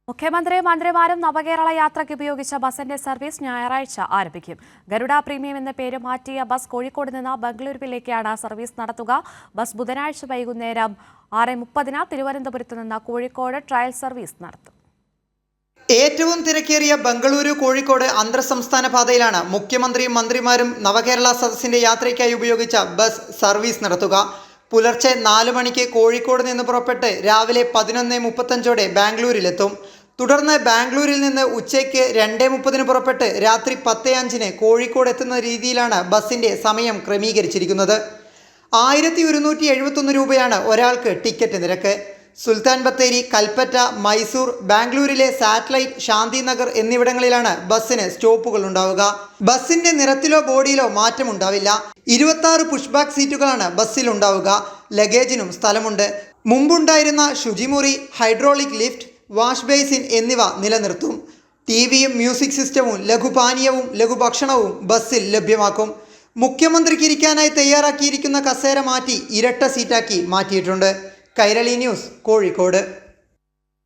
മുഖ്യമന്ത്രിയും മന്ത്രിമാരും നവകേരള യാത്രയ്ക്ക് ഉപയോഗിച്ച ബസിന്റെ സർവീസ് ഞായറാഴ്ച ആരംഭിക്കും. ഗരുഡ പ്രീമിയം എന്ന പേര് മാറ്റിയ ബസ് കോഴിക്കോട് നിന്ന് ബംഗളൂരുവിലേക്കാണ് സർവീസ് നടത്തുക. ബസ് ബുധനാഴ്ച വൈകുന്നേരം 6:30 തിരുവനന്തപുരത്ത് നിന്ന് കോഴിക്കോട് ട്രയൽ സർവീസ് നടത്തും. ഏറ്റവും തിരക്കേറിയ ബംഗളൂരു കോഴിക്കോട് അന്തർ സംസ്ഥാന പാതയിലാണ് മുഖ്യമന്ത്രിയും മന്ത്രിമാരും നവകേരള സദസ്സിന്റെ യാത്രയ്ക്കായി ഉപയോഗിച്ച ബസ് സർവീസ് നടത്തുക. പുലർച്ചെ 4 മണിക്ക് കോഴിക്കോട് നിന്ന് പുറപ്പെട്ട് രാവിലെ 11:35 ബാംഗ്ലൂരിലെത്തും. തുടർന്ന് ബാംഗ്ലൂരിൽ നിന്ന് ഉച്ചയ്ക്ക് 2:30 പുറപ്പെട്ട് രാത്രി 10:05 കോഴിക്കോട് എത്തുന്ന രീതിയിലാണ് ബസിന്റെ സമയം ക്രമീകരിച്ചിരിക്കുന്നത്. 1171 രൂപയാണ് ഒരാൾക്ക് ടിക്കറ്റ് നിരക്ക്. സുൽത്താൻ ബത്തേരി, കൽപ്പറ്റ, മൈസൂർ, ബാംഗ്ലൂരിലെ സാറ്റലൈറ്റ്, ശാന്തിനഗർ എന്നിവിടങ്ങളിലാണ് ബസ്സിന് സ്റ്റോപ്പുകൾ ഉണ്ടാവുക. ബസ്സിന്റെ നിറത്തിലോ ബോഡിയിലോ മാറ്റമുണ്ടാവില്ല. 26 പുഷ്ബാക്ക് സീറ്റുകളാണ് ബസ്സിൽ ഉണ്ടാവുക. ലഗേജിനും സ്ഥലമുണ്ട്. മുമ്പുണ്ടായിരുന്ന ശുചിമുറി, ഹൈഡ്രോളിക് ലിഫ്റ്റ്, വാഷ് ബേസിൻ എന്നിവ നിലനിർത്തും. ടിവിയും മ്യൂസിക് സിസ്റ്റവും ലഘുപാനീയവും ലഘുഭക്ഷണവും ബസ്സിൽ ലഭ്യമാക്കും. മുഖ്യമന്ത്രിക്ക് ഇരിക്കാനായി തയ്യാറാക്കിയിരിക്കുന്ന കസേര മാറ്റി ഇരട്ട സീറ്റാക്കി മാറ്റിയിട്ടുണ്ട്. കൈരളി ന്യൂസ്, കോഴിക്കോട്.